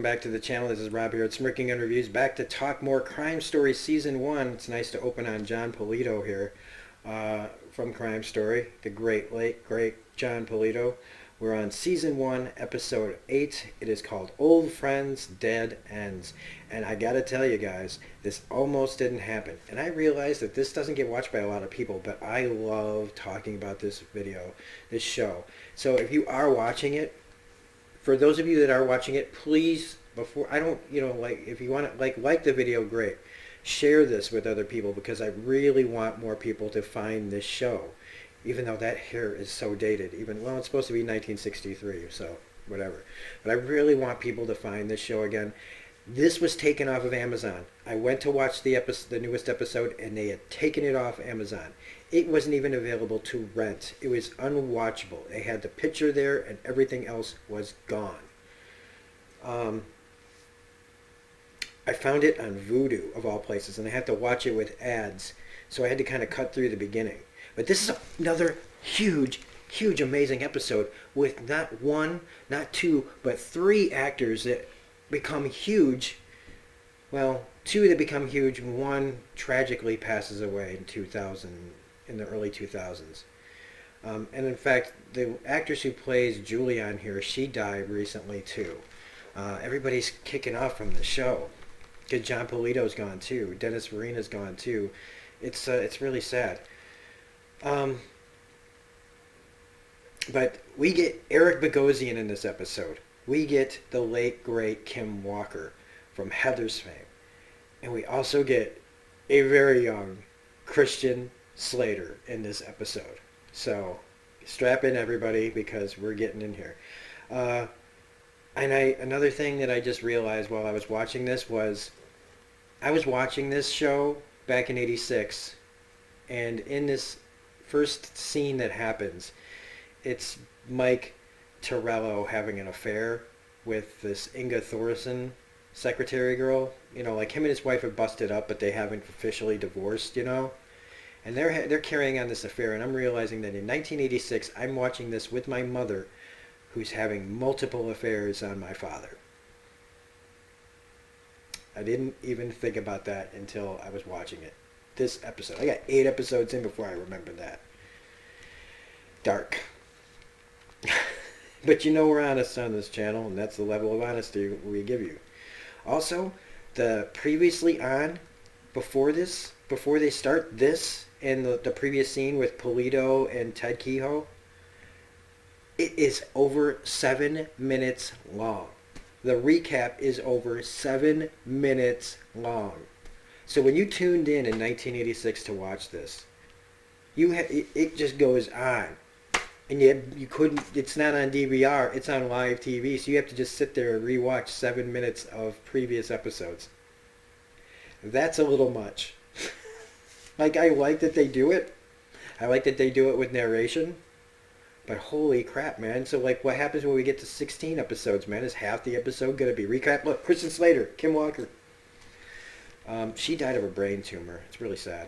back to the channel. This is Rob here at Smirking on Reviews, back to talk more Crime Story Season 1. It's nice to open on John Polito here from Crime Story, the late, great John Polito. We're on Season 1, Episode 8. It is called Old Friends, Dead Ends. And I gotta tell you guys, this almost didn't happen. And I realize that this doesn't get watched by a lot of people, but I love talking about this show. So if you are watching it, for those of you that are watching it, please, if you want to, like the video, great. Share this with other people because I really want more people to find this show. Even though that hair is so dated. It's supposed to be 1963, so whatever. But I really want people to find this show again. This was taken off of Amazon. I went to watch the newest episode, and they had taken it off Amazon. It wasn't even available to rent. It was unwatchable. They had the picture there, and everything else was gone. I found it on Vudu, of all places, and I had to watch it with ads, so I had to kind of cut through the beginning. But this is another huge, amazing episode with not one, not two, but three actors that become huge. Well, two that become huge, one tragically passes away in the early 2000s. And in fact, the actress who plays Julianne here, she died recently too. Everybody's kicking off from the show because John Polito's gone too. Dennis Farina's gone too. It's really sad. But we get Eric Bogosian in this episode. We get the late, great Kim Walker from Heather's fame. And we also get a very young Christian Slater in this episode. So strap in, everybody, because we're getting in here. Another thing that I just realized while I was watching this was I was watching this show back in '86, and in this first scene that happens, it's Mike Torello having an affair with this Inga Thorson secretary girl. Like him and his wife have busted up, but they haven't officially divorced, And they're carrying on this affair, and I'm realizing that in 1986, I'm watching this with my mother, who's having multiple affairs on my father. I didn't even think about that until I was watching it. This episode. I got 8 episodes in before I remember that. Dark. But we're honest on this channel, and that's the level of honesty we give you. Also, the previously on, before they start this, and the previous scene with Polito and Ted Kehoe, it is over 7 minutes long. The recap is over 7 minutes long. So when you tuned in 1986 to watch this, it just goes on. And you couldn't, it's not on DVR, it's on live TV, so you have to just sit there and rewatch 7 minutes of previous episodes. That's a little much. Like, I like that they do it. I like that they do it with narration. But holy crap, man. So, what happens when we get to 16 episodes, man? Is half the episode going to be recap? Look, Kristen Slater, Kim Walker. She died of a brain tumor. It's really sad.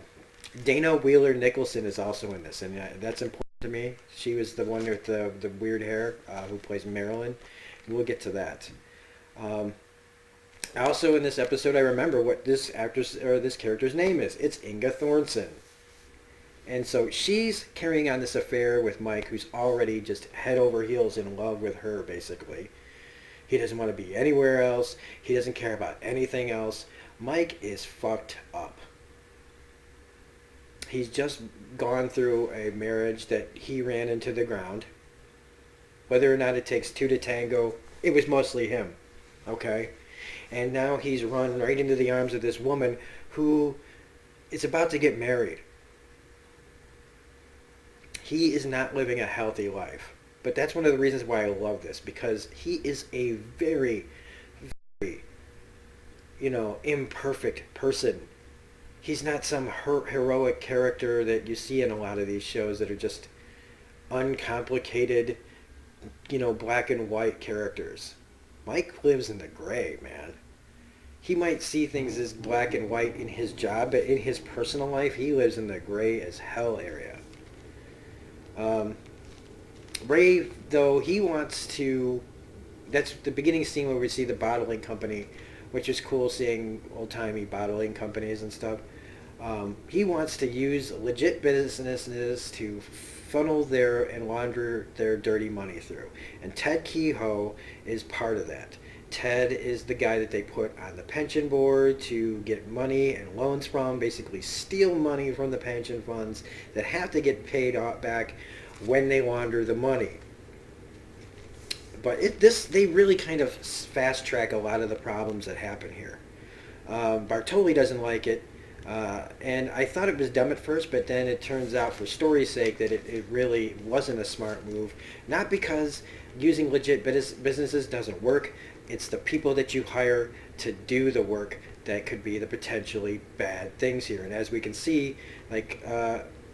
Dana Wheeler Nicholson is also in this, and that's important to me. She was the one with the weird hair who plays Marilyn. We'll get to that. Also in this episode, I remember what this character's name is. It's Inga Thorson. And so she's carrying on this affair with Mike, who's already just head over heels in love with her, basically. He doesn't want to be anywhere else. He doesn't care about anything else. Mike is fucked up. He's just gone through a marriage that he ran into the ground. Whether or not it takes two to tango, it was mostly him. Okay? And now he's run right into the arms of this woman who is about to get married. He is not living a healthy life. But that's one of the reasons why I love this, because he is a very, very, imperfect person. He's not some heroic character that you see in a lot of these shows that are just uncomplicated, black and white characters. Mike lives in the gray, man. He might see things as black and white in his job, but in his personal life, he lives in the gray as hell area. Ray, though, he wants to that's the beginning scene where we see the bottling company, which is cool seeing old-timey bottling companies and stuff. He wants to use legit businesses to funnel their and launder their dirty money through. And Ted Kehoe is part of that. Ted is the guy that they put on the pension board to get money and loans from, basically steal money from the pension funds that have to get paid back when they launder the money. But they really kind of fast track a lot of the problems that happen here. Bartoli doesn't like it, and I thought it was dumb at first, but then it turns out for story's sake that it really wasn't a smart move. Not because using legit businesses doesn't work, it's the people that you hire to do the work that could be the potentially bad things here. And as we can see, like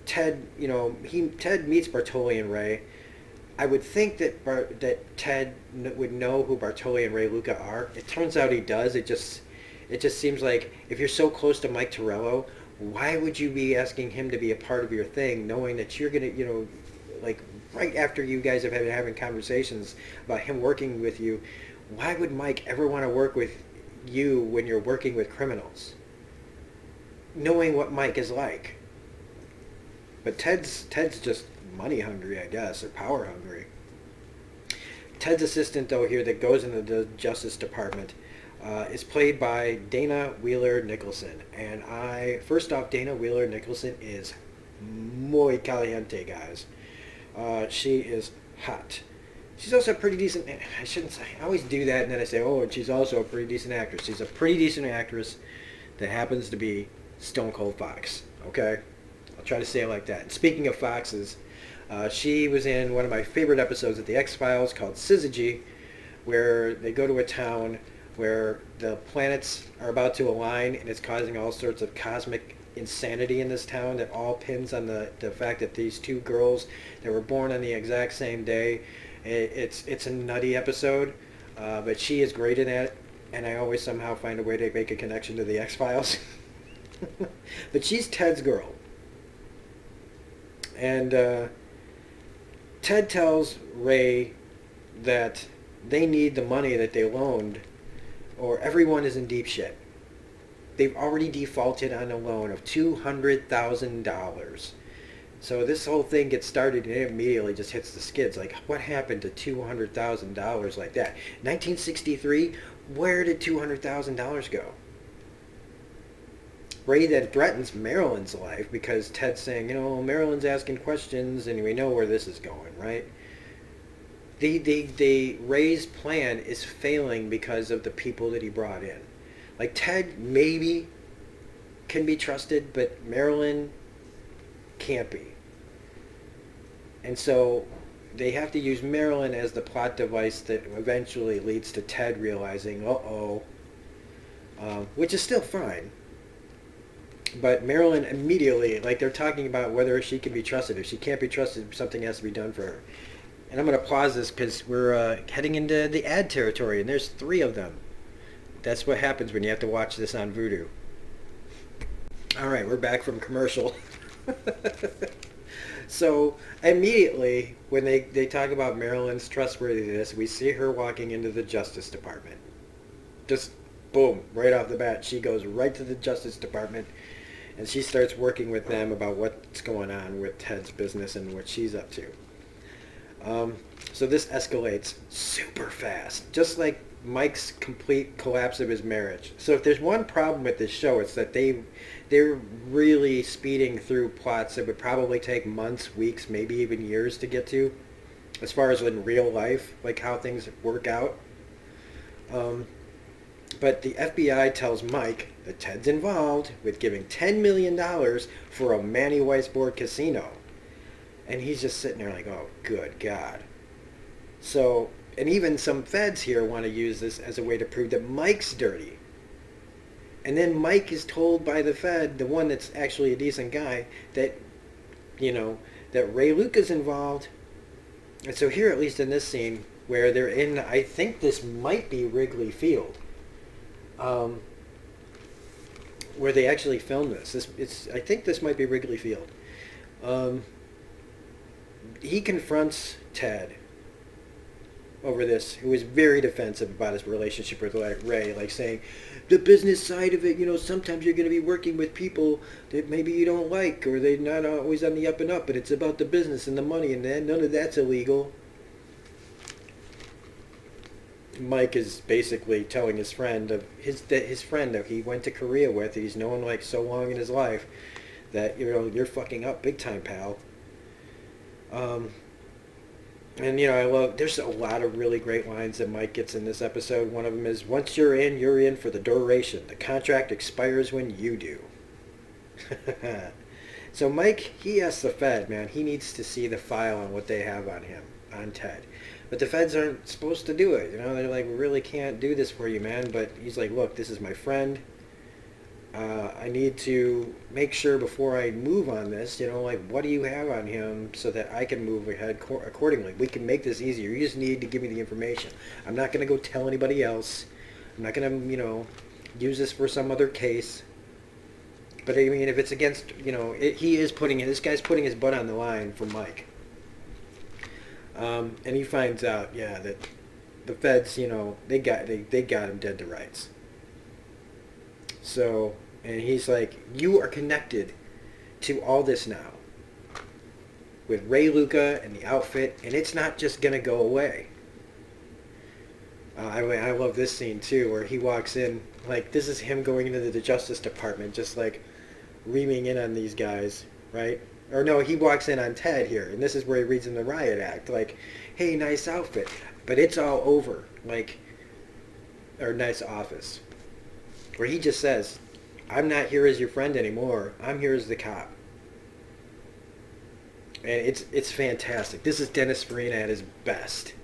Ted, Ted meets Bartoli and Ray. I would think that Ted would know who Bartoli and Ray Luca are. It turns out he does. It just seems like if you're so close to Mike Torello, why would you be asking him to be a part of your thing, knowing that you're gonna, like right after you guys have been having conversations about him working with you, why would Mike ever want to work with you when you're working with criminals, knowing what Mike is like? But Ted's just money hungry, I guess, or power hungry. Ted's assistant, though, here that goes into the Justice Department is played by Dana Wheeler Nicholson. And first off, Dana Wheeler Nicholson is muy caliente, guys. She is hot. She's also a pretty decent, I shouldn't say, I always do that and then I say, oh, and she's also a pretty decent actress. She's a pretty decent actress that happens to be Stone Cold Fox, okay? I'll try to say it like that. And speaking of foxes, she was in one of my favorite episodes of The X-Files called Syzygy, where they go to a town where the planets are about to align and it's causing all sorts of cosmic insanity in this town that all pins on the fact that these two girls that were born on the exact same day. It's a nutty episode, but she is great in it, and I always somehow find a way to make a connection to The X-Files. But she's Ted's girl. And Ted tells Ray that they need the money that they loaned or everyone is in deep shit. They've already defaulted on a loan of $200,000. So this whole thing gets started and it immediately just hits the skids. Like, what happened to $200,000 like that? 1963, where did $200,000 go? Ray then threatens Marilyn's life because Ted's saying, Marilyn's asking questions and we know where this is going, right? Ray's plan is failing because of the people that he brought in. Like, Ted maybe can be trusted, but Marilyn can't be. And so they have to use Marilyn as the plot device that eventually leads to Ted realizing, which is still fine. But Marilyn immediately, like, they're talking about whether she can be trusted. If she can't be trusted, something has to be done for her. And I'm going to pause this because we're heading into the ad territory, and there's 3 of them. That's what happens when you have to watch this on Vudu. All right, we're back from commercial. So immediately, when they talk about Marilyn's trustworthiness, we see her walking into the Justice Department. Just boom, right off the bat, she goes right to the Justice Department, and she starts working with them about what's going on with Ted's business and what she's up to. So this escalates super fast, just like Mike's complete collapse of his marriage. So if there's one problem with this show, it's that they're really speeding through plots that would probably take months, weeks, maybe even years to get to, as far as in real life, like how things work out. But the FBI tells Mike that Ted's involved with giving $10 million for a Manny Weisbord casino. And he's just sitting there like, oh, good God. So, and even some feds here want to use this as a way to prove that Mike's dirty. And then Mike is told by the Fed, the one that's actually a decent guy, that, that Ray Luca's involved. And so here, at least in this scene, where they're in, I think this might be Wrigley Field, where they actually filmed this. I think this might be Wrigley Field. He confronts Ted over this, who was very defensive about his relationship with Ray, like saying, the business side of it, sometimes you're going to be working with people that maybe you don't like, or they're not always on the up and up, but it's about the business and the money, and then none of that's illegal. Mike is basically telling his friend his friend that he went to Korea with, that he's known like so long in his life, that you're fucking up big time, pal. And I love. There's a lot of really great lines that Mike gets in this episode. One of them is, "Once you're in for the duration. The contract expires when you do." So Mike, he asks the Fed, man, he needs to see the file on what they have on him, on Ted. But the Feds aren't supposed to do it. They're like, we really can't do this for you, man. But he's like, look, this is my friend. I need to make sure before I move on this, like, what do you have on him so that I can move ahead accordingly? We can make this easier. You just need to give me the information. I'm not going to go tell anybody else. I'm not going to, use this for some other case. But I mean, if it's against, this guy's putting his butt on the line for Mike. And he finds out, that the Feds, they got him dead to rights. So, and he's like, you are connected to all this now with Ray Luca and the outfit, and it's not just going to go away. I love this scene too, where he walks in, like, this is him going into the Justice Department, just like reaming in on these guys, right? Or no, he walks in on Ted here, and this is where he reads in the riot act, like, hey, nice outfit, but it's all over, like, or nice office. Where he just says, I'm not here as your friend anymore. I'm here as the cop. And it's fantastic. This is Dennis Farina at his best.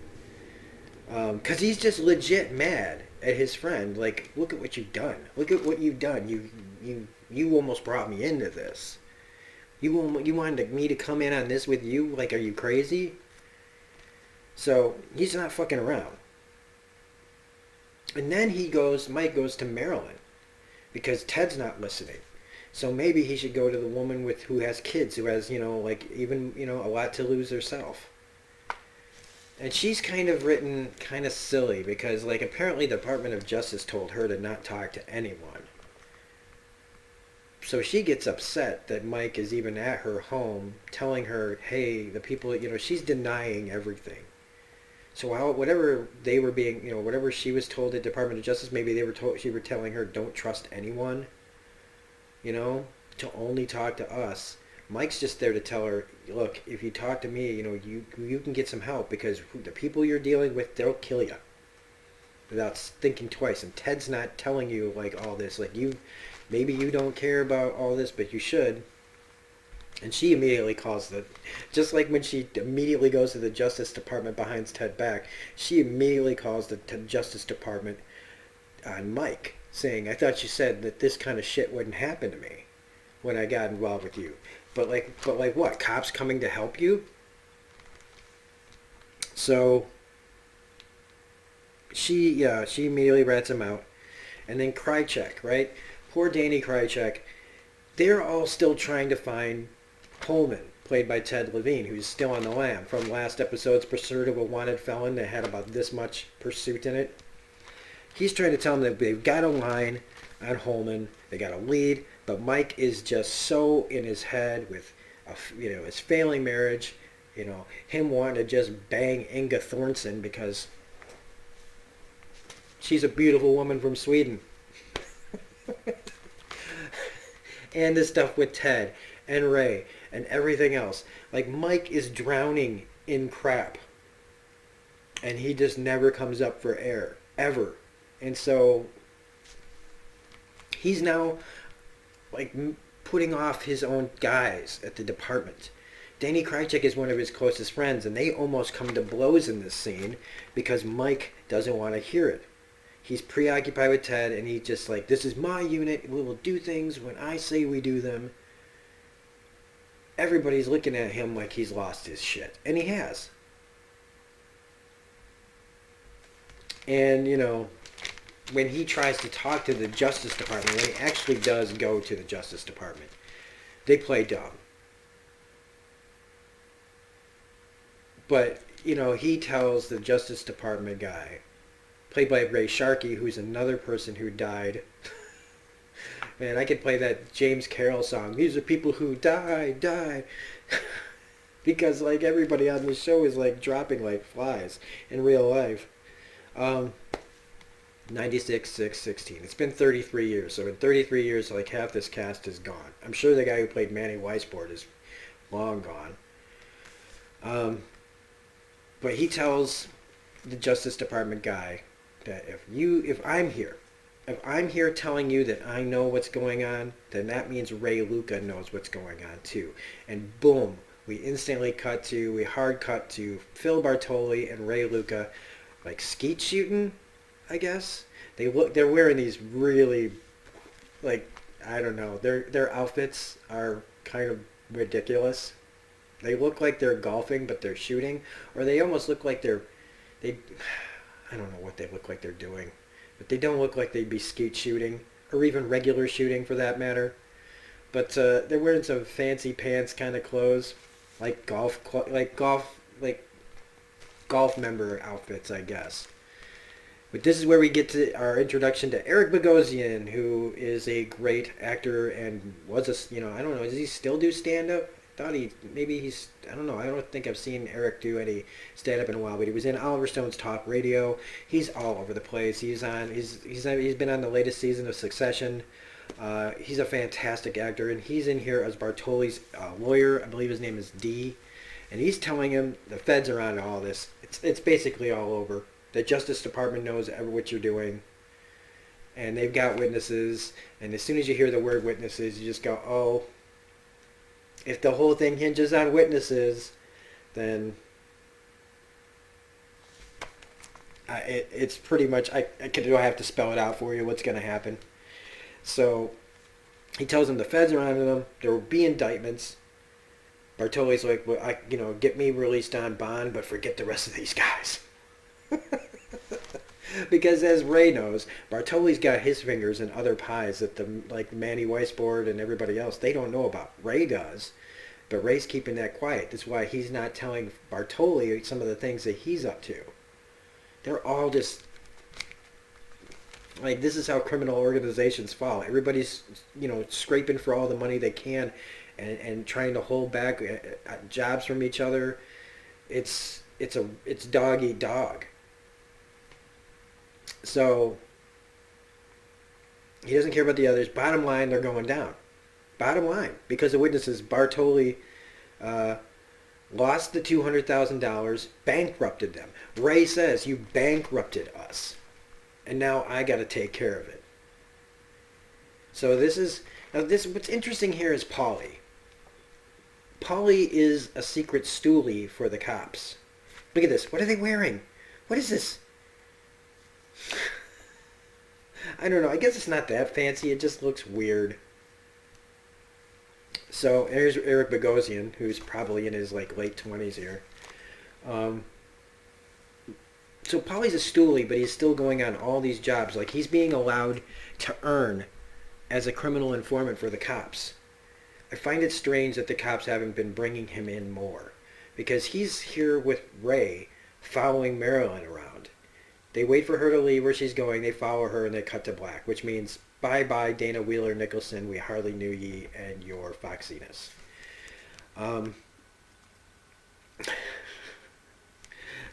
Because he's just legit mad at his friend. Like, look at what you've done. Look at what you've done. You almost brought me into this. You wanted me to come in on this with you? Like, are you crazy? So, he's not fucking around. And then Mike goes to Maryland. Because Ted's not listening. So maybe he should go to the woman who has kids, who has, a lot to lose herself. And she's kind of written kind of silly because, like, apparently the Department of Justice told her to not talk to anyone. So she gets upset that Mike is even at her home telling her, hey, the people, she's denying everything. So whatever they were being, whatever she was told at Department of Justice, maybe she were telling her, don't trust anyone, to only talk to us. Mike's just there to tell her, look, if you talk to me, you can get some help because the people you're dealing with, they'll kill you without thinking twice. And Ted's not telling you, like, all this. Like, maybe you don't care about all this, but you should. And she immediately just like when she immediately goes to the Justice Department behind Ted back, she immediately calls the Justice Department on Mike, saying, I thought you said that this kind of shit wouldn't happen to me when I got involved with you. But what? Cops coming to help you? So she immediately rats him out. And then Krychek, right? Poor Danny Krychek. They're all still trying to find Pullman, played by Ted Levine, who's still on the lam from last episode's Pursuit of a Wanted Felon that had about this much pursuit in it. He's trying to tell them that they've got a line on Holman, they got a lead, but Mike is just so in his head with, his failing marriage, him wanting to just bang Inga Thorson because she's a beautiful woman from Sweden. And the stuff with Ted and Ray and everything else. Like, Mike is drowning in crap. And he just never comes up for air. Ever. And so he's now, like, putting off his own guys at the department. Danny Krychek is one of his closest friends, and they almost come to blows in this scene because Mike doesn't want to hear it. He's preoccupied with Ted, and he's just like, this is my unit. We will do things when I say we do them. Everybody's looking at him like he's lost his shit. And he has. And, when he tries to talk to the Justice Department, when he actually does go to the Justice Department, they play dumb. But he tells the Justice Department guy, played by Ray Sharkey, who's another person who died. Man, I could play that James Carroll song. These are people who die. Because, like, everybody on the show is, like, dropping like flies in real life. 96, 6, 16. It's been 33 years. So in 33 years, like, half this cast is gone. I'm sure the guy who played Manny Weisbord is long gone. But he tells the Justice Department guy that if I'm here telling you that I know what's going on, then that means Ray Luca knows what's going on too. And boom, we hard cut to Phil Bartoli and Ray Luca, like skeet shooting, I guess. They're wearing these really, like, I don't know, their outfits are kind of ridiculous. They look like they're golfing, but they're shooting, or they almost look like I don't know what they look like they're doing, but they don't look like they'd be skeet shooting, or even regular shooting for that matter. But they're wearing some fancy pants kind of clothes, like golf member outfits, I guess. But this is where we get to our introduction to Eric Bogosian, who is a great actor and was I don't know, does he still do stand-up? I don't know, I don't think I've seen Eric do any stand-up in a while, but he was in Oliver Stone's Talk Radio. He's all over the place. He's been on the latest season of Succession. He's a fantastic actor, and he's in here as Bartoli's lawyer. I believe his name is D. And he's telling him the feds are on all this. It's basically all over. The Justice Department knows what you're doing, and they've got witnesses. And as soon as you hear the word witnesses, you just go, oh, if the whole thing hinges on witnesses, then it's pretty much, do I have to spell it out for you what's going to happen? So he tells them the feds are on them. There will be indictments. Bartoli's like, well, get me released on bond, but forget the rest of these guys. Because as Ray knows, Bartoli's got his fingers in other pies that Manny Weisbord and everybody else, they don't know about. Ray does, but Ray's keeping that quiet. That's why he's not telling Bartoli some of the things that he's up to. They're all just, like, this is how criminal organizations fall. Everybody's, scraping for all the money they can and trying to hold back jobs from each other. It's dog eat dog. So he doesn't care about the others. Bottom line, they're going down. Bottom line, because the witnesses, Bartoli lost the $200,000, bankrupted them. Ray says, you bankrupted us, and now I got to take care of it. So what's interesting here is Paulie. Paulie is a secret stoolie for the cops. Look at this. What are they wearing? What is this? I don't know. I guess it's not that fancy. It just looks weird. So here's Eric Bogosian, who's probably in his late 20s here. So Paulie's a stoolie, but he's still going on all these jobs. Like, he's being allowed to earn as a criminal informant for the cops. I find it strange that the cops haven't been bringing him in more, because he's here with Ray following Marilyn around. They wait for her to leave where she's going, they follow her, and they cut to black, which means bye-bye Dana Wheeler Nicholson, we hardly knew ye, and your foxiness.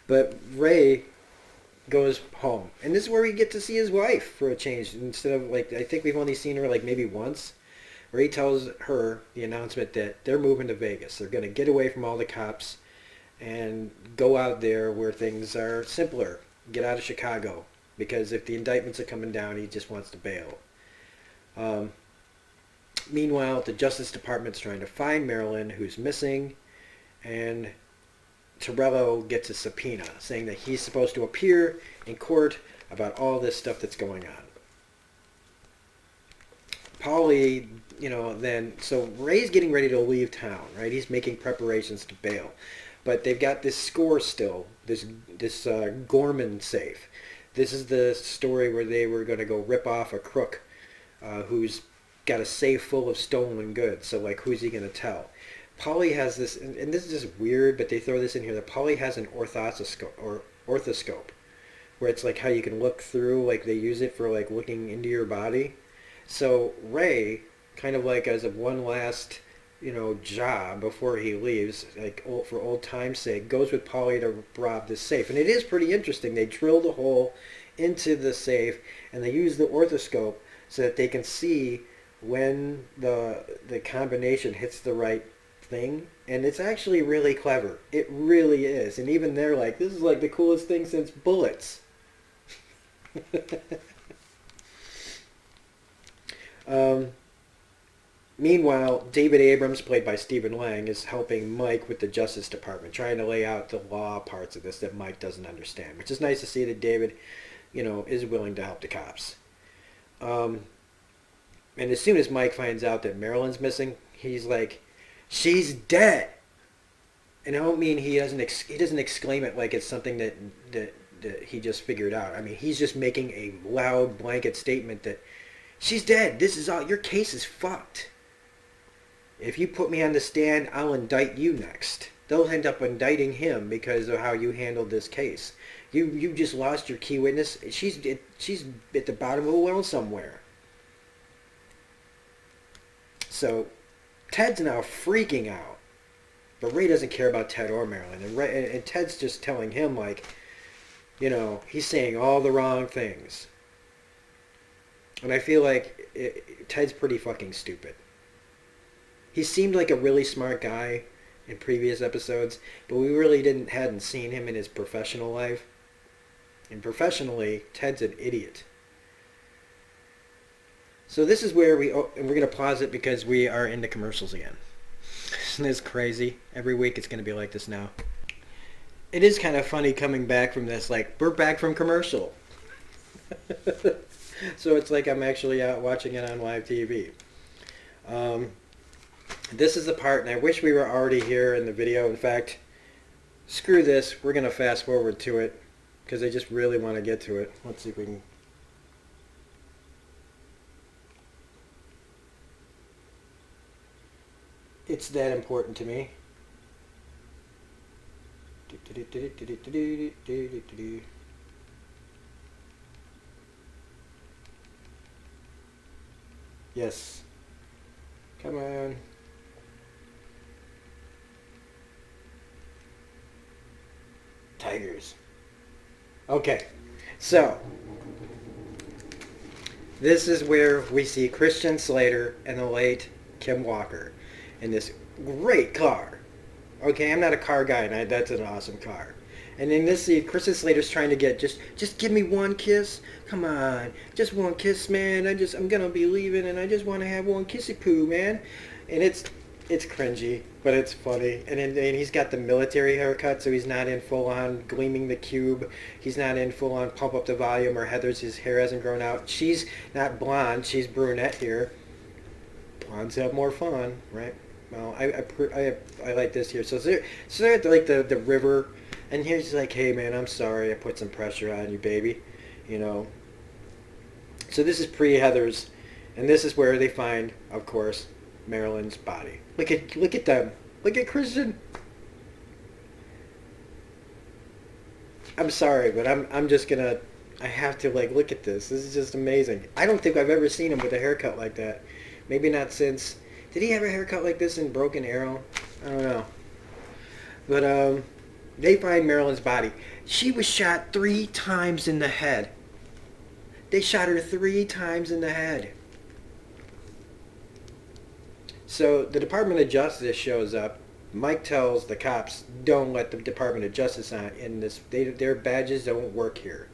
But Ray goes home, and this is where we get to see his wife for a change. Instead of, I think we've only seen her maybe once. Ray tells her the announcement that they're moving to Vegas. They're going to get away from all the cops and go out there where things are simpler. Get out of Chicago, because if the indictments are coming down, he just wants to bail. Meanwhile, the Justice Department's trying to find Marilyn, who's missing, and Torello gets a subpoena saying that he's supposed to appear in court about all this stuff that's going on. Paulie, so Ray's getting ready to leave town, right? He's making preparations to bail. But they've got this score still, this Gorman safe. This is the story where they were going to go rip off a crook who's got a safe full of stolen goods. So, who's he going to tell? Polly has this, and this is just weird, but they throw this in here, that Polly has an orthoscope, where it's like how you can look through, like they use it for like looking into your body. So Ray, kind of like as a one last, job before he leaves, like for old time's sake, goes with Polly to rob this safe. And it is pretty interesting. They drill the hole into the safe, and they use the orthoscope so that they can see when the combination hits the right thing. And it's actually really clever. It really is. And even they're like, this is like the coolest thing since bullets. Meanwhile, David Abrams, played by Stephen Lang, is helping Mike with the Justice Department, trying to lay out the law parts of this that Mike doesn't understand, which is nice to see that David, is willing to help the cops. And as soon as Mike finds out that Marilyn's missing, he's like, she's dead. And I don't mean he doesn't exclaim it like it's something that he just figured out. I mean, he's just making a loud blanket statement that she's dead. This is all. Your case is fucked. If you put me on the stand, I'll indict you next. They'll end up indicting him because of how you handled this case. You just lost your key witness. She's at the bottom of a well somewhere. So Ted's now freaking out. But Ray doesn't care about Ted or Marilyn. And Ted's just telling him, like, he's saying all the wrong things. And I feel like Ted's pretty fucking stupid. He seemed like a really smart guy in previous episodes, but we really hadn't seen him in his professional life. And professionally, Ted's an idiot. So this is where and we're going to pause it because we are into commercials again. Isn't this crazy? Every week it's going to be like this now. It is kind of funny coming back from this, like, we're back from commercial. So it's like I'm actually out watching it on live TV. This is the part, and I wish we were already here in the video. In fact, screw this. We're going to fast forward to it because I just really want to get to it. Let's see if we can. It's that important to me. Yes. Come on. Tigers. Okay. So, this is where we see Christian Slater and the late Kim Walker in this great car. Okay, I'm not a car guy, and that's an awesome car. And in this scene, Christian Slater's trying to get, just give me one kiss. Come on, just one kiss, man. I'm gonna be leaving, and I just want to have one kissy poo, man. And it's cringy, but it's funny. And he's got the military haircut, so he's not in full-on gleaming the cube. He's not in full-on pump up the volume or Heather's. His hair hasn't grown out. She's not blonde. She's brunette here. Blondes have more fun, right? Well, I like this here. So they're at the river, and here's like, hey man, I'm sorry, I put some pressure on you, baby. So this is pre-Heather's, and this is where they find, of course, Marilyn's body. Look at them. Look at Christian. I'm sorry, but I'm just gonna. I have to look at this. This is just amazing. I don't think I've ever seen him with a haircut like that. Maybe not since. Did he have a haircut like this in Broken Arrow? I don't know. But they find Marilyn's body. She was shot 3 times in the head. They shot her 3 times in the head. So the Department of Justice shows up. Mike tells the cops, don't let the Department of Justice on in this. Their badges don't work here.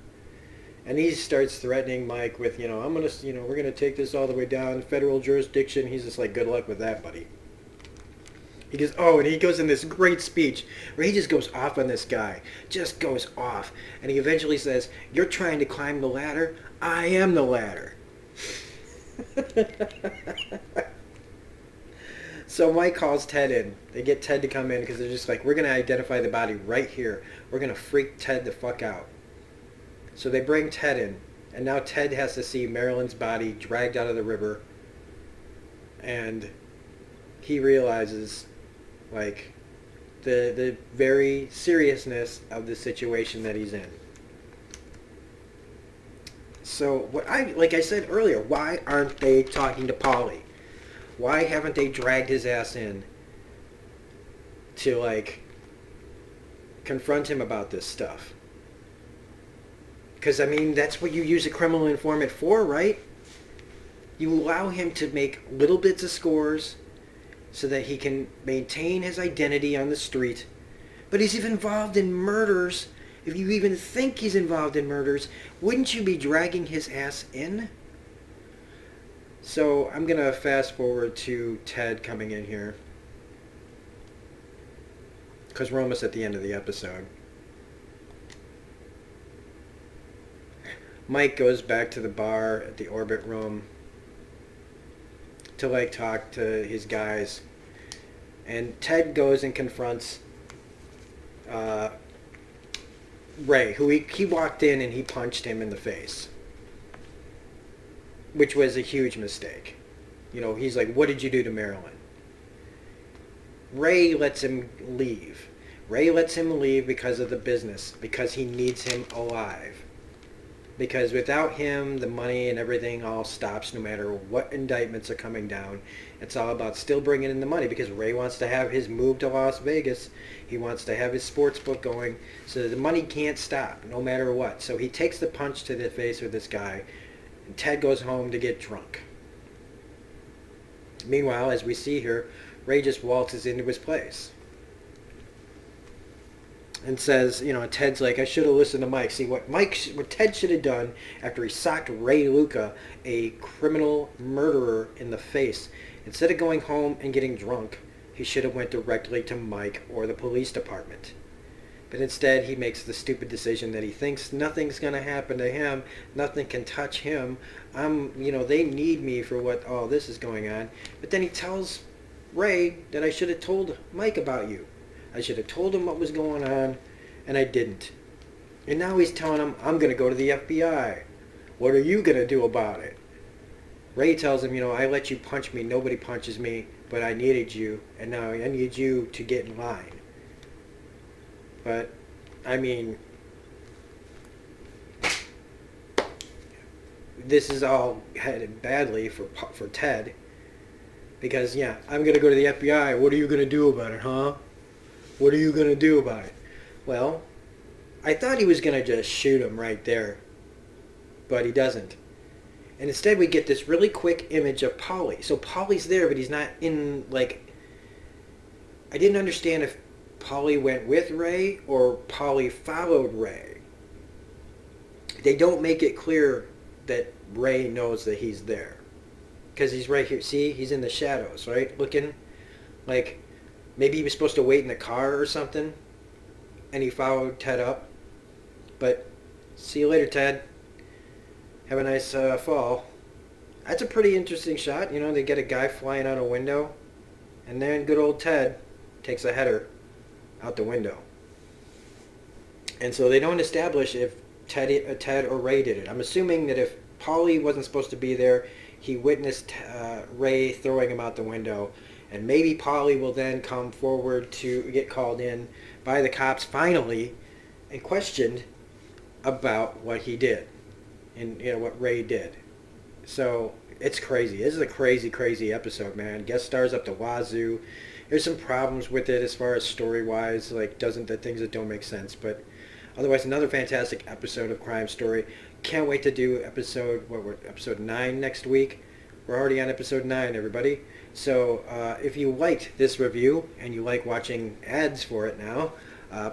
And he starts threatening Mike with, we're gonna take this all the way down, federal jurisdiction. He's just like, good luck with that, buddy. He goes, and he goes in this great speech where he just goes off on this guy. Just goes off. And he eventually says, you're trying to climb the ladder? I am the ladder. So Mike calls Ted in. They get Ted to come in because they're just like, we're going to identify the body right here. We're going to freak Ted the fuck out. So they bring Ted in. And now Ted has to see Marilyn's body dragged out of the river. And he realizes Like, the very seriousness of the situation that he's in. So, like I said earlier, why aren't they talking to Polly? Why haven't they dragged his ass in to, like, confront him about this stuff? Because, I mean, that's what you use a criminal informant for, right? You allow him to make little bits of scores so that he can maintain his identity on the street. But he's even involved in murders. If you even think he's involved in murders, wouldn't you be dragging his ass in? So I'm going to fast forward to Ted coming in here, because we're almost at the end of the episode. Mike goes back to the bar at the Orbit Room to, like, talk to his guys. And Ted goes and confronts Ray, who he walked in and he punched him in the face, which was a huge mistake. You know, he's like, what did you do to Marilyn? Ray lets him leave. Ray lets him leave because of the business, because he needs him alive. Because without him, the money and everything all stops no matter what indictments are coming down. It's all about still bringing in the money, because Ray wants to have his move to Las Vegas. He wants to have his sports book going, so the money can't stop no matter what. So he takes the punch to the face of this guy, and Ted goes home to get drunk. Meanwhile, as we see here, Ray just waltzes into his place and says, you know, Ted's like, I should have listened to Mike. See, what Ted should have done after he socked Ray Luca, a criminal murderer, in the face, instead of going home and getting drunk, he should have went directly to Mike or the police department. But instead, he makes the stupid decision that he thinks nothing's going to happen to him, nothing can touch him. They need me for what all this is going on. But then he tells Ray that I should have told Mike about you. I should have told him what was going on, and I didn't. And now he's telling him, I'm going to go to the FBI. What are you going to do about it? Ray tells him, I let you punch me. Nobody punches me, but I needed you, and now I need you to get in line. But, I mean, this is all headed badly for Ted. Because, I'm going to go to the FBI. What are you going to do about it, huh? What are you going to do about it? Well, I thought he was going to just shoot him right there. But he doesn't. And instead we get this really quick image of Polly. So Polly's there, but he's not in, I didn't understand if Polly went with Ray or Polly followed Ray. They don't make it clear that Ray knows that he's there. Because he's right here. See, he's in the shadows, right? Looking like maybe he was supposed to wait in the car or something. And he followed Ted up. But see you later, Ted. Have a nice fall. That's a pretty interesting shot. They get a guy flying out a window. And then good old Ted takes a header out the window. And so they don't establish if Ted or Ray did it. I'm assuming that if Polly wasn't supposed to be there, he witnessed Ray throwing him out the window. And maybe Polly will then come forward to get called in by the cops finally and questioned about what he did and what Ray did. So it's crazy. This is a crazy, crazy episode, man. Guest stars up the wazoo. There's some problems with it as far as story-wise, the things that don't make sense. But otherwise, another fantastic episode of Crime Story. Can't wait to do episode 9 next week. We're already on episode 9, everybody. So if you liked this review and you like watching ads for it now,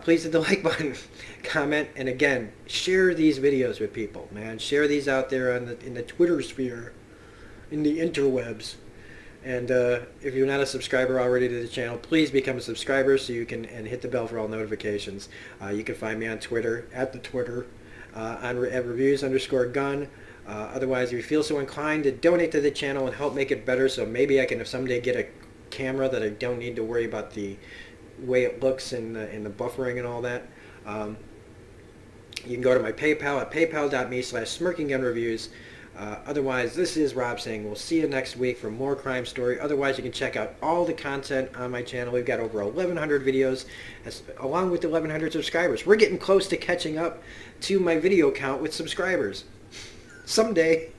please hit the like button, comment, and again, share these videos with people, man. Share these out there in the Twitter sphere, in the interwebs. And if you're not a subscriber already to the channel, please become a subscriber so you can hit the bell for all notifications. You can find me on Twitter, at reviews_gun. Otherwise, if you feel so inclined to donate to the channel and help make it better, so maybe I can someday get a camera that I don't need to worry about the way it looks and the buffering and all that. You can go to my PayPal at paypal.me/smirkinggunreviews. Otherwise, this is Rob saying we'll see you next week for more crime story. Otherwise, you can check out all the content on my channel. We've got over 1,100 videos, along with 1,100 subscribers. We're getting close to catching up to my video count with subscribers. Someday,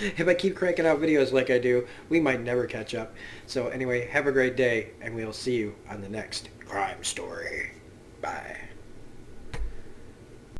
if I keep cranking out videos like I do, we might never catch up. So anyway, have a great day, and we'll see you on the next crime story. Bye.